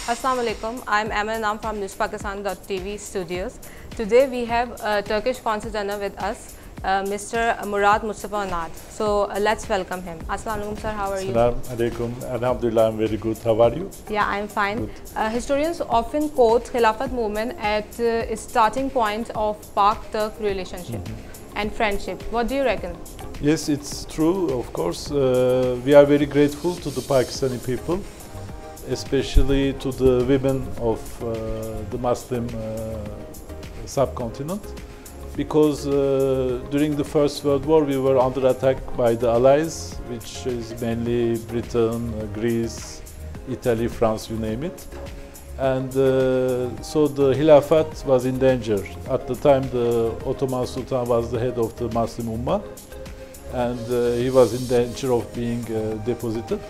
Assalamu alaikum. I'm Aman. I'm from NewsPakistanTV studios. Today we have a Turkish Consul General with us, Mr. Murat Onart. So let's welcome him. Assalamu alaikum, sir. How are you? Assalamu alaikum. Alhamdulillah, I'm very good. How are you? Yeah, I'm fine. Historians often quote Khilafat movement at its starting point of Pak-Turk relationship and friendship. What do you reckon? Yes, it's true. Of course, we are very grateful to the Pakistani people, especially to the women of the Muslim subcontinent, because during the First World War we were under attack by the Allies, which is mainly Britain, Greece, Italy, France, you name it. And so the Khilafat was in danger. At the time, the Ottoman Sultan was the head of the Muslim Ummah, and he was in danger of being deposited.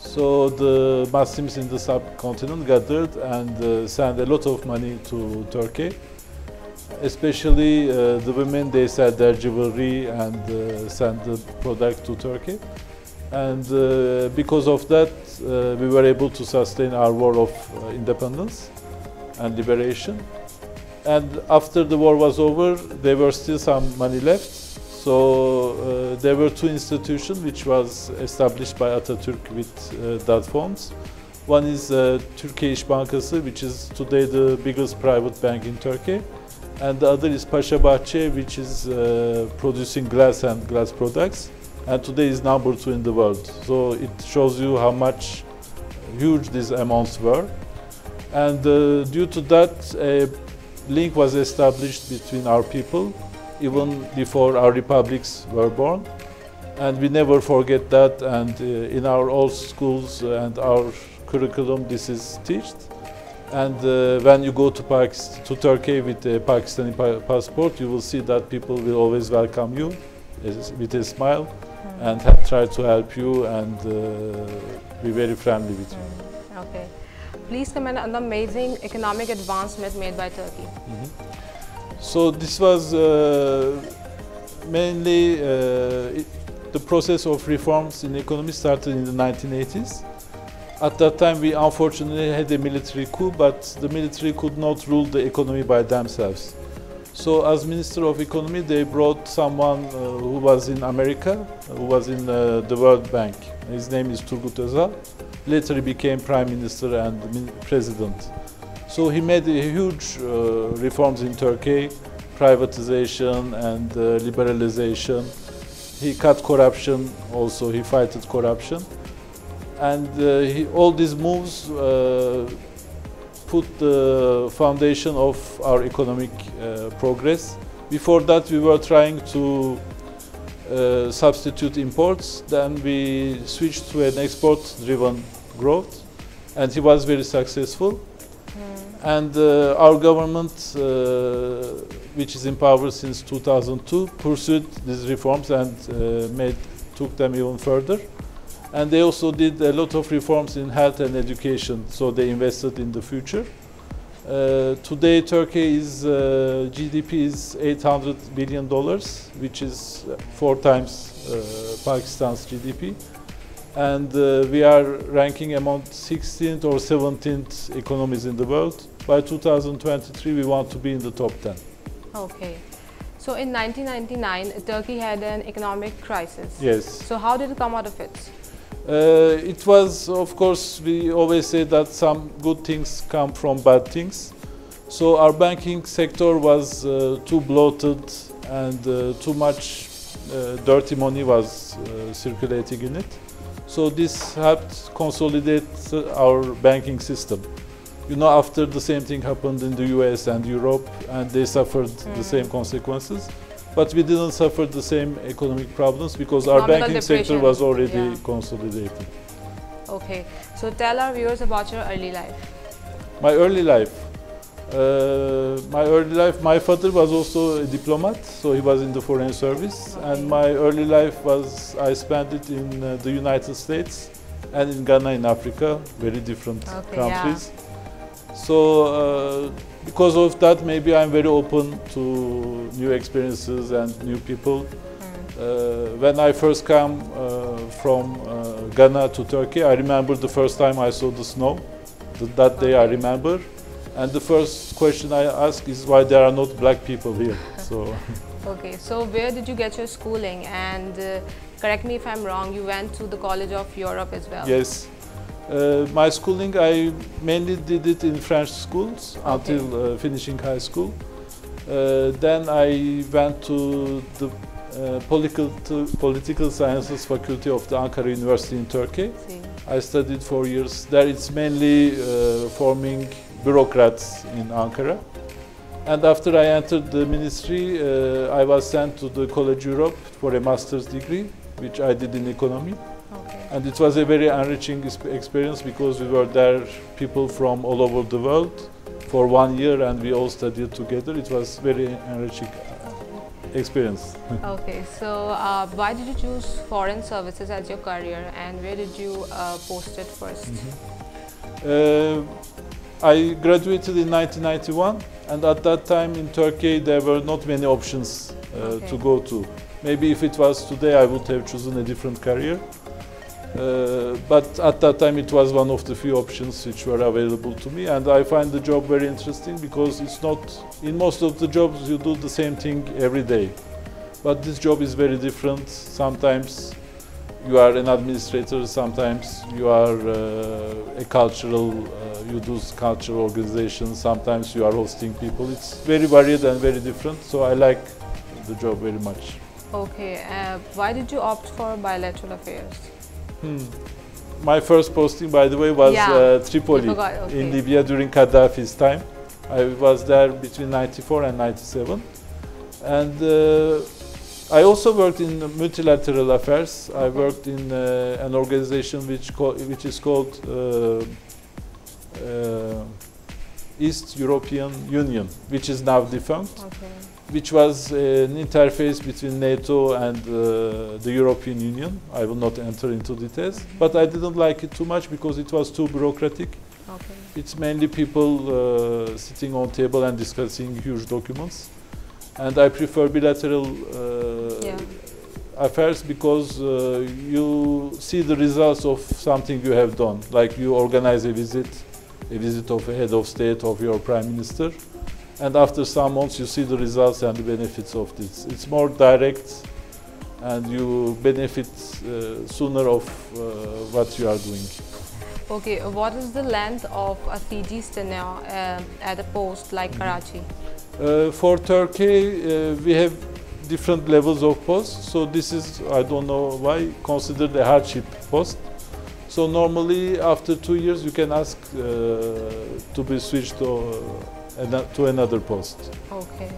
So the Muslims in the subcontinent gathered and sent a lot of money to Turkey. Especially the women, they sell their jewelry and send the product to Turkey. And because of that, we were able to sustain our war of independence and liberation. And after the war was over, there were still some money left. So there were two institutions which was established by Atatürk with that funds. One is Turkish Consul, which is today the biggest private bank in Turkey. And the other is Paşa Bahçe, which is producing glass and glass products. And today is number 2 in the world. So it shows you how much huge these amounts were. And due to that, a link was established between our people, even before our republics were born. And we never forget that, and in our old schools and our curriculum this is taught. And when you go to Turkey with a Pakistani passport, you will see that people will always welcome you with a smile and try to help you and be very friendly with you. Okay. Please comment on the amazing economic advancement made by Turkey. So this was mainly the process of reforms in economy started in the 1980s. At that time, we unfortunately had a military coup, but the military could not rule the economy by themselves. So as Minister of Economy, they brought someone who was in America, who was in the World Bank. His name is Turgut Özal. Later he became Prime Minister and President. So he made huge reforms in Turkey, privatization and liberalization. He cut corruption also, he fought corruption. And all these moves put the foundation of our economic progress. Before that, we were trying to substitute imports. Then we switched to an export-driven growth, and he was very successful. And our government, which is in power since 2002, pursued these reforms and took them even further. And they also did a lot of reforms in health and education, so they invested in the future. Today, Turkey's GDP is $800 billion, which is 4 times Pakistan's GDP. And we are ranking among 16th or 17th economies in the world. By 2023, we want to be in the top 10. Okay. So in 1999, Turkey had an economic crisis. Yes. So how did it come out of it? It was, of course, we always say that some good things come from bad things. So our banking sector was too bloated and too much dirty money was circulating in it. So this helped consolidate our banking system. You know, after the same thing happened in the US and Europe, and they suffered the same consequences. But we didn't suffer the same economic problems because our banking sector was already consolidated. Okay, so tell our viewers about your early life. My early life. My father was also a diplomat, so he was in the foreign service. Okay. And my early life was, I spent it in the United States and in Ghana in Africa, very different countries. Yeah. So because of that, maybe I'm very open to new experiences and new people. When I first came from Ghana to Turkey, I remember the first time I saw the snow. That day I remember. And the first question I ask is why there are not black people here. So. Okay, so where did you get your schooling? And correct me if I'm wrong, you went to the College of Europe as well. Yes. My schooling, I mainly did it in French schools until finishing high school. Then I went to the Political Sciences Faculty of the Ankara University in Turkey. I studied 4 years there. It's mainly forming bureaucrats in Ankara. And after I entered the ministry, I was sent to the College Europe for a master's degree, which I did in economy. Okay. And it was a very enriching experience because we were there, people from all over the world, for 1 year, and we all studied together. It was very enriching experience. Okay, so why did you choose foreign services as your career, and where did you post it first? I graduated in 1991, and at that time in Turkey there were not many options to go to. Maybe if it was today I would have chosen a different career. But at that time it was one of the few options which were available to me, and I find the job very interesting because it's not, in most of the jobs you do the same thing every day. But this job is very different. Sometimes you are an administrator, sometimes you are a cultural, you do cultural organizations, sometimes you are hosting people. It's very varied and very different, so I like the job very much. Okay, why did you opt for bilateral affairs? My first posting, by the way, was Tripoli in Libya during Gaddafi's time. I was there between 94 and 97. And I also worked in multilateral affairs. I worked in an organization which is called East European Union, which is now defunct, which was an interface between NATO and the European Union. I will not enter into details, but I didn't like it too much because it was too bureaucratic. It's mainly people sitting on table and discussing huge documents. And I prefer bilateral affairs because you see the results of something you have done. Like you organize a visit of a head of state, of your prime minister, and after some months you see the results and the benefits of this. It's more direct and you benefit sooner of what you are doing. Okay, what is the length of a CG's tenure at a post like Karachi? For Turkey, we have different levels of posts. So this is, I don't know why, considered a hardship post. So normally after 2 years you can ask to be switched to another post. Okay.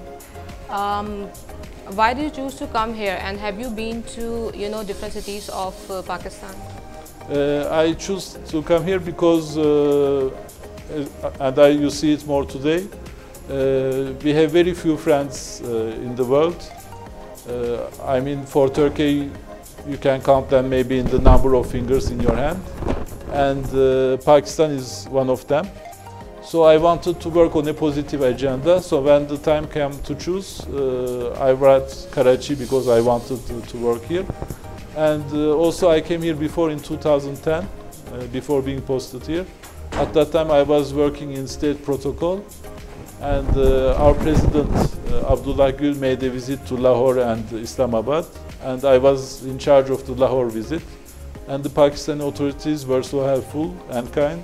Why did you choose to come here, and have you been to different cities of Pakistan? I choose to come here because, and you see it more today, we have very few friends in the world. I mean, for Turkey, you can count them maybe in the number of fingers in your hand, and Pakistan is one of them. So I wanted to work on a positive agenda. So when the time came to choose, I brought Karachi because I wanted to work here. And also I came here before in 2010, before being posted here. At that time I was working in state protocol, and our president Abdullah Gül made a visit to Lahore and Islamabad, and I was in charge of the Lahore visit. And the Pakistani authorities were so helpful and kind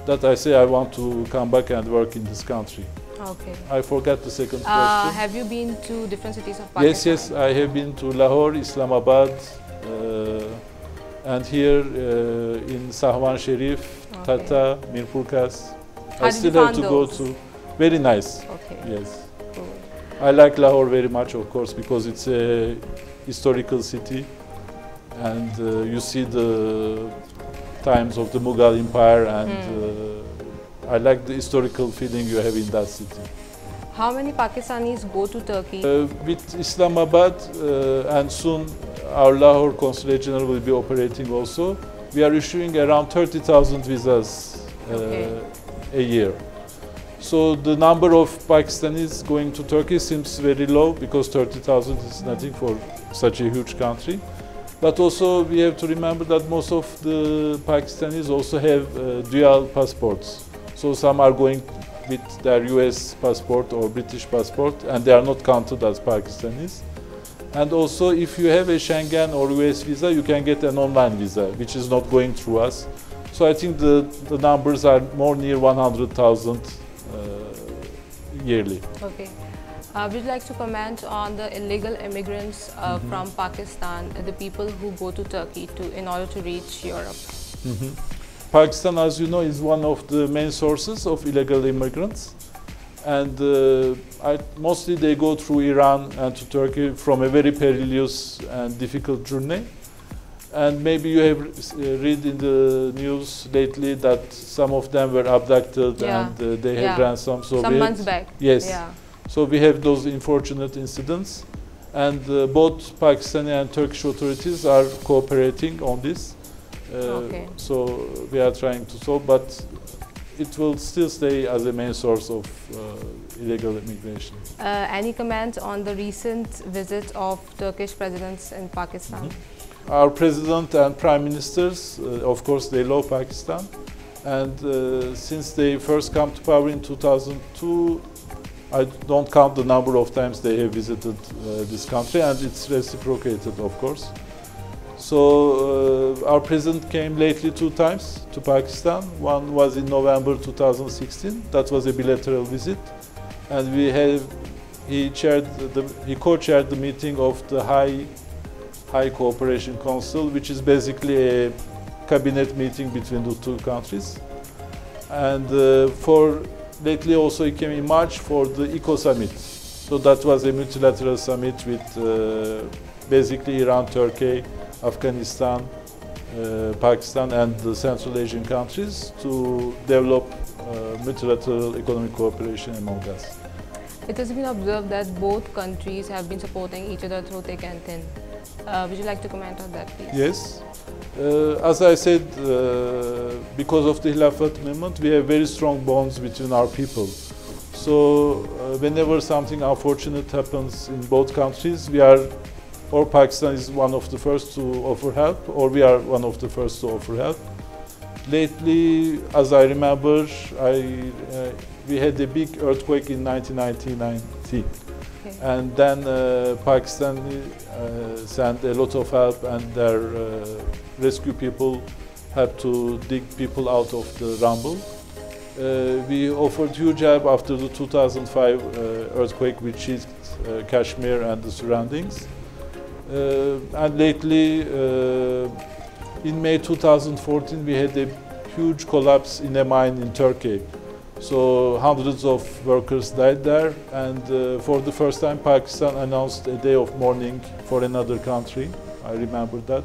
that I say I want to come back and work in this country. Okay. I forgot the second question. Have you been to different cities of Pakistan? Yes, I have been to Lahore, Islamabad, and here in Sahwan Sharif, Tata, Mirpurkhas. I still have to go to. Very nice. Okay. Yes. Cool. I like Lahore very much, of course, because it's a historical city, and you see the times of the Mughal Empire, and I like the historical feeling you have in that city. How many Pakistanis go to Turkey? With Islamabad and soon our Lahore Consulate General will be operating also. We are issuing around 30,000 visas a year. So the number of Pakistanis going to Turkey seems very low because 30,000 is nothing for such a huge country. But also we have to remember that most of the Pakistanis also have dual passports. So some are going with their US passport or British passport, and they are not counted as Pakistanis. And also if you have a Schengen or US visa, you can get an online visa, which is not going through us. So I think the numbers are more near 100,000 yearly. Okay. Would you like to comment on the illegal immigrants from Pakistan, the people who go to Turkey in order to reach Europe? Pakistan, as you know, is one of the main sources of illegal immigrants. And mostly they go through Iran and to Turkey from a very perilous and difficult journey. And maybe you have read in the news lately that some of them were abducted and they had ransom. So some months back. Yes. Yeah. So we have those unfortunate incidents. And both Pakistani and Turkish authorities are cooperating on this. Okay. So we are trying to solve, but it will still stay as a main source of illegal immigration. Any comment on the recent visit of Turkish presidents in Pakistan? Our president and prime ministers, of course, they love Pakistan. And since they first come to power in 2002, I don't count the number of times they have visited this country, and it's reciprocated, of course. So our president came lately 2 times to Pakistan. One was in November 2016. That was a bilateral visit, and he co-chaired the meeting of the High Cooperation Council, which is basically a cabinet meeting between the 2 countries. And lately also he came in March for the Eco Summit. So that was a multilateral summit with basically Iran, Turkey, Afghanistan, Pakistan and the Central Asian countries to develop multilateral economic cooperation among us. It has been observed that both countries have been supporting each other through thick and thin. Would you like to comment on that, please? Yes. As I said, because of the Khilafat movement, we have very strong bonds between our people. So whenever something unfortunate happens in both countries, or Pakistan is one of the first to offer help, or we are one of the first to offer help. Lately, as I remember, we had a big earthquake in 1990. Okay. And then Pakistan sent a lot of help, and their rescue people had to dig people out of the rumble. We offered huge help after the 2005 earthquake, which hit Kashmir and the surroundings. And lately, in May 2014, we had a huge collapse in a mine in Turkey. So hundreds of workers died there, and for the first time Pakistan announced a day of mourning for another country. I remember that.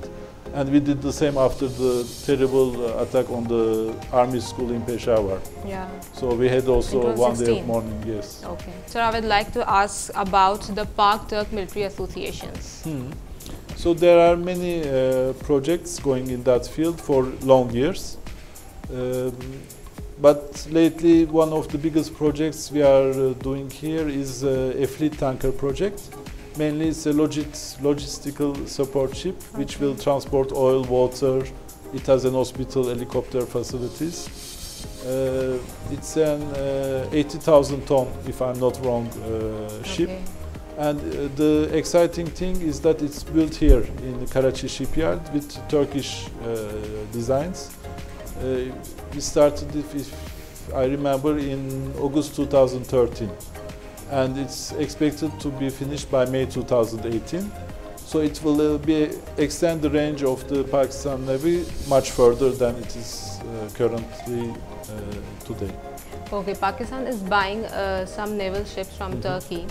And we did the same after the terrible attack on the army school in Peshawar. Yeah. So we had also 1 day of mourning, yes. Okay. Sir, I would like to ask about the Pak-Turk military associations. So there are many projects going in that field for long years. But lately, one of the biggest projects we are doing here is a fleet tanker project. Mainly it's a logistical support ship which will transport oil, water. It has an hospital, helicopter facilities. It's an 80,000 ton, if I'm not wrong, ship. Okay. And the exciting thing is that it's built here in the Karachi shipyard with Turkish designs. We started, if I remember, in August 2013. And it's expected to be finished by May 2018. So it will extend the range of the Pakistan Navy much further than it is currently today. Okay, Pakistan is buying some naval ships from Turkey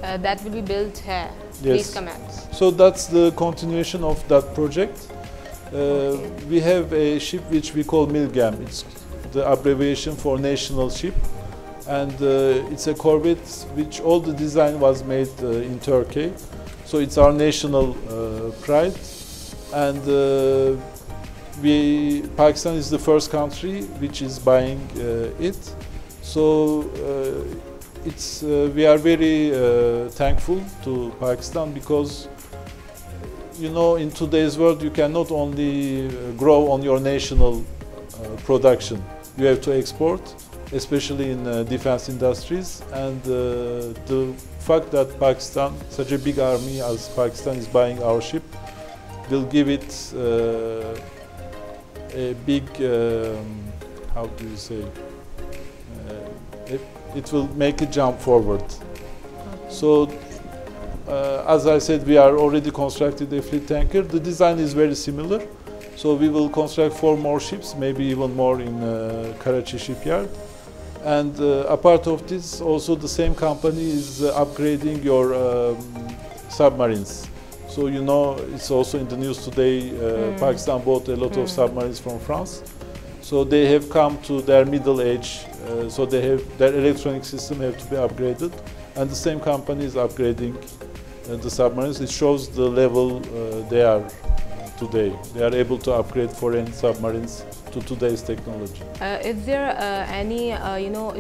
that will be built here. Yes. Please comment. So that's the continuation of that project. We have a ship which we call Milgem. It's the abbreviation for national ship. And it's a corvette which all the design was made in Turkey. So it's our national pride. And Pakistan is the first country which is buying it. So we are very thankful to Pakistan because you know, in today's world, you cannot only grow on your national production. You have to export, especially in defense industries. And the fact that Pakistan, such a big army as Pakistan, is buying our ship, will give it a big, how do you say, it will make a jump forward. So, as I said, we are already constructed a fleet tanker. The design is very similar. So we will construct 4 more ships, maybe even more in Karachi shipyard. And apart of this, also the same company is upgrading your submarines. So you know, it's also in the news today, Pakistan bought a lot of submarines from France. So they have come to their middle age, so they have, their electronic system have to be upgraded. And the same company is upgrading the submarines. It shows the level they are today. They are able to upgrade foreign submarines to today's technology. Is there any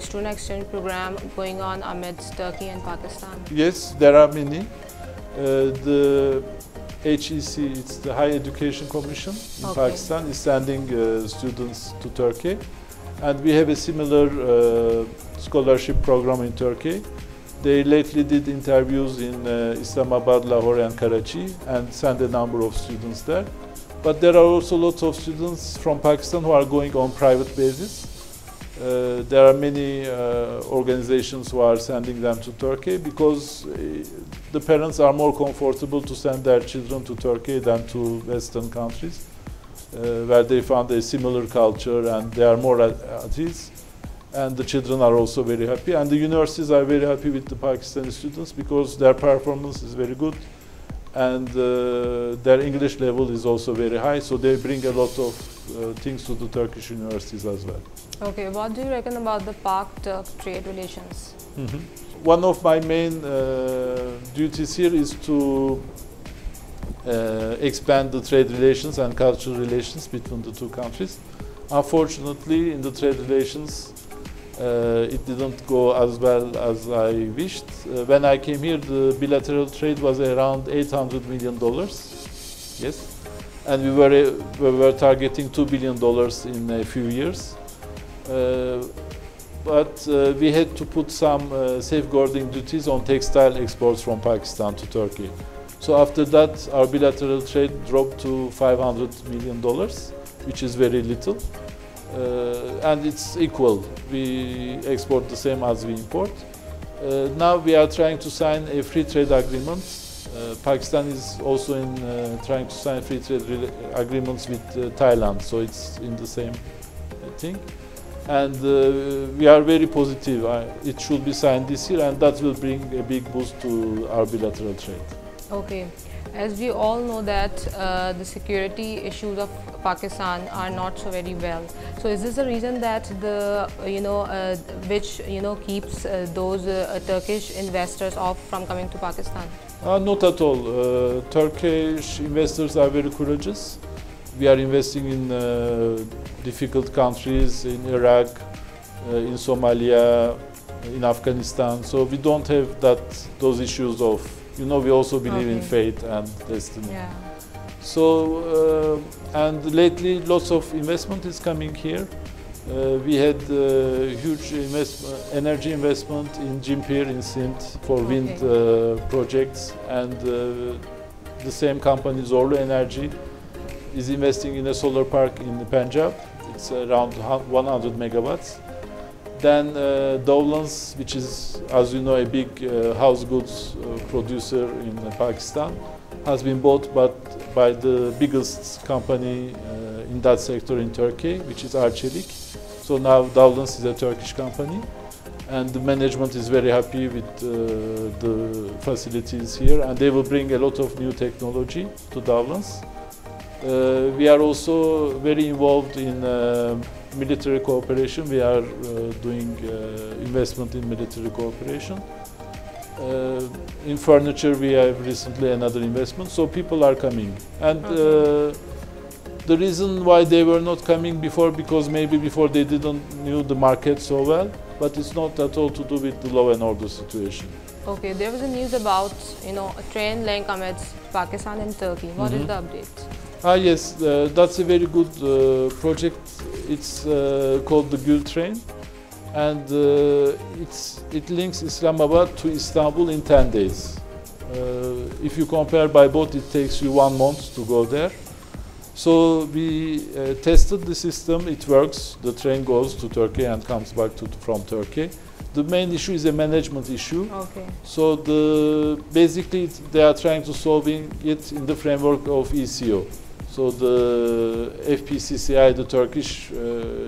student exchange program going on amidst Turkey and Pakistan? Yes, there are many. The HEC, it's the Higher Education Commission in Pakistan, is sending students to Turkey. And we have a similar scholarship program in Turkey. They lately did interviews in Islamabad, Lahore and Karachi and sent a number of students there. But there are also lots of students from Pakistan who are going on private basis. There are many organizations who are sending them to Turkey because the parents are more comfortable to send their children to Turkey than to Western countries, where they found a similar culture and they are more at ease. And the children are also very happy. And the universities are very happy with the Pakistani students because their performance is very good. And their English level is also very high, so they bring a lot of things to the Turkish universities as well. Okay, what do you reckon about the Pak-Turk trade relations? One of my main duties here is to expand the trade relations and cultural relations between the two countries. Unfortunately, in the trade relations, it didn't go as well as I wished. When I came here, the bilateral trade was around $800 million. Yes, and we were targeting $2 billion in a few years. But we had to put some safeguarding duties on textile exports from Pakistan to Turkey. So after that, our bilateral trade dropped to $500 million, which is very little. And it's equal. We export the same as we import. Now we are trying to sign a free trade agreement. Pakistan is also trying to sign free trade agreements with Thailand, so it's in the same thing. And we are very positive. It should be signed this year, and that will bring a big boost to our bilateral trade. Okay. As we all know that the security issues of Pakistan are not so very well. So is this the reason that the which keeps those Turkish investors off from coming to Pakistan? Not at all. Turkish investors are very courageous. We are investing in difficult countries, in Iraq, in Somalia, in Afghanistan. So we don't have those issues of, we also believe in fate and destiny. Yeah. So, and lately lots of investment is coming here. We had huge energy investment in Jimpir in Sindh for wind projects, and the same company Zorlu Energy is investing in a solar park in Punjab. It's around 100 megawatts. Then Dowlans, which is, as you know, a big house goods producer in Pakistan, has been bought by the biggest company in that sector in Turkey, which is Arçelik. So now Dowlans is a Turkish company, and the management is very happy with the facilities here, and they will bring a lot of new technology to Dowlans. We are also very involved in military cooperation. We are doing investment in military cooperation. In furniture, we have recently another investment, so people are coming. And the reason why they were not coming before, because maybe before they didn't knew the market so well, but it's not at all to do with the law and order situation. Okay, there was a news about a train link amidst Pakistan and Turkey. What is the update? Yes, that's a very good project. It's called the Gül Train, and it links Islamabad to Istanbul in 10 days. If you compare by boat, it takes you 1 month to go there. So we tested the system. It works. The train goes to Turkey and comes back from Turkey. The main issue is a management issue. Okay. So basically they are trying to solving it in the framework of ECO. So the FPCCI, the Turkish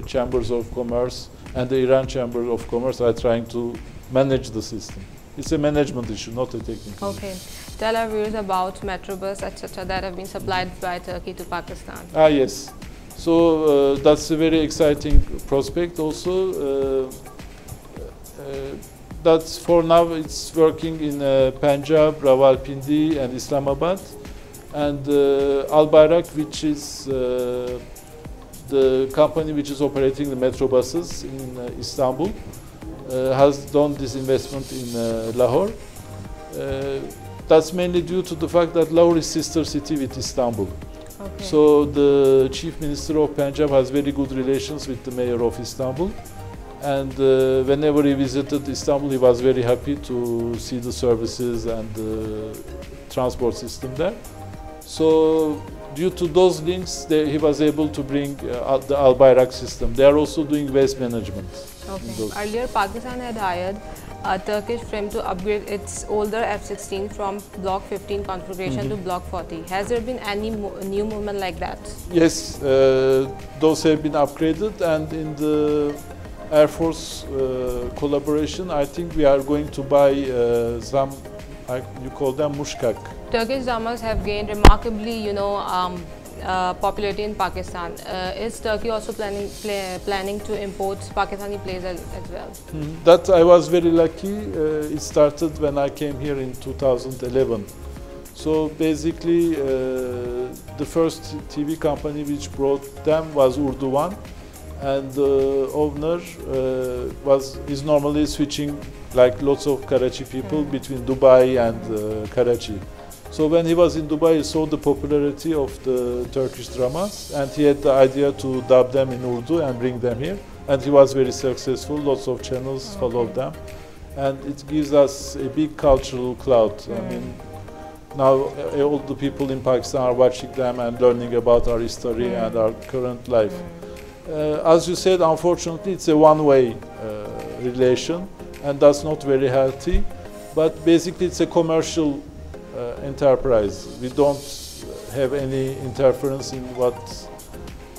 Chambers of Commerce, and the Iran Chamber of Commerce are trying to manage the system. It's a management issue, not a technical issue. Okay. Tell our viewers about Metrobus, etc. that have been supplied by Turkey to Pakistan. Yes. So that's a very exciting prospect also. That's for now it's working in Punjab, Rawalpindi and Islamabad. And Al Bayrak, which is the company which is operating the metro buses in Istanbul, has done this investment in Lahore. That's mainly due to the fact that Lahore is sister city with Istanbul. Okay. So the chief minister of Punjab has very good relations with the mayor of Istanbul. And whenever he visited Istanbul, he was very happy to see the services and the transport system there. So due to those links, he was able to bring the Al Bayrak system. They are also doing waste management. Okay. Earlier, Pakistan had hired a Turkish firm to upgrade its older F-16 from Block 15 configuration to Block 40. Has there been any new movement like that? Yes, those have been upgraded, and in the Air Force collaboration, I think we are going to buy some, you call them mushkak. Turkish dramas have gained remarkably, popularity in Pakistan. Is Turkey also planning to import Pakistani plays as well? That I was very lucky. It started when I came here in 2011. So basically, the first TV company which brought them was Urdu One, and the owner is normally switching, like lots of Karachi people, between Dubai and Karachi. So when he was in Dubai, he saw the popularity of the Turkish dramas, and he had the idea to dub them in Urdu and bring them here. And he was very successful. Lots of channels followed them, and it gives us a big cultural cloud. I mean, now all the people in Pakistan are watching them and learning about our history and our current life. As you said, unfortunately, it's a one-way relation, and that's not very healthy. But basically, it's a commercial enterprise. We don't have any interference in what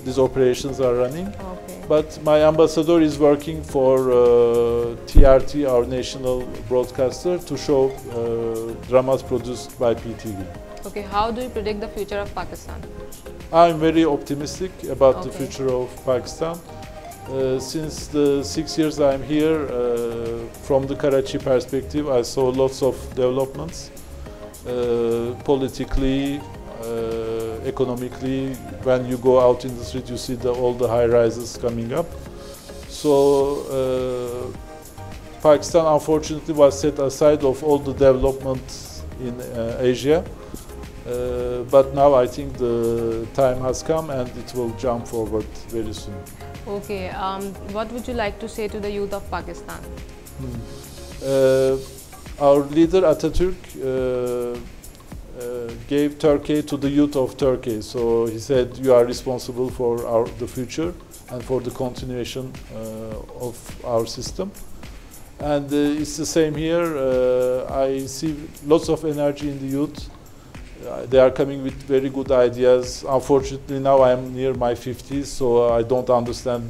these operations are running. Okay. But my ambassador is working for TRT, our national broadcaster, to show dramas produced by PTV. Okay, how do you predict the future of Pakistan? I'm very optimistic about the future of Pakistan. Since the 6 years I'm here, from the Karachi perspective, I saw lots of developments. Politically, economically, when you go out in the street, you see all the high rises coming up. So Pakistan, unfortunately, was set aside of all the development in Asia. But now I think the time has come and it will jump forward very soon. Okay, what would you like to say to the youth of Pakistan? Our leader Atatürk gave Turkey to the youth of Turkey. So he said, you are responsible for the future and for the continuation of our system. And it's the same here. I see lots of energy in the youth. They are coming with very good ideas. Unfortunately, now I am near my 50s, so I don't understand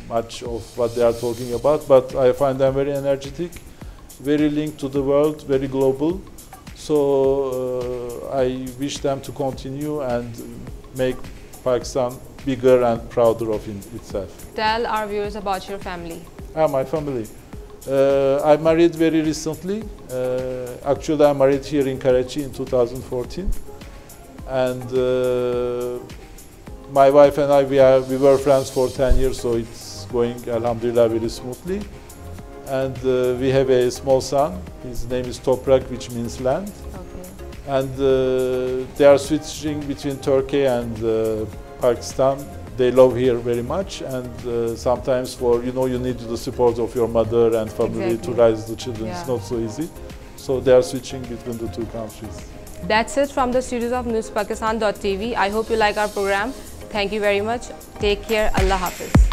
much of what they are talking about. But I find them very energetic, very linked to the world, very global. So I wish them to continue and make Pakistan bigger and prouder of itself. Tell our viewers about your family. My family. I married very recently. Actually, I married here in Karachi in 2014. And my wife and I, we were friends for 10 years, so it's going, alhamdulillah, very smoothly. and we have a small son. His name is Toprak, which means land. Okay. And they are switching between Turkey and Pakistan. They love here very much, and sometimes you need the support of your mother and family to raise the children. Yeah. It's not so easy. So they are switching between the two countries. That's it from the studios of NewsPakistanTV. I hope you like our program. Thank you very much. Take care. Allah Hafiz.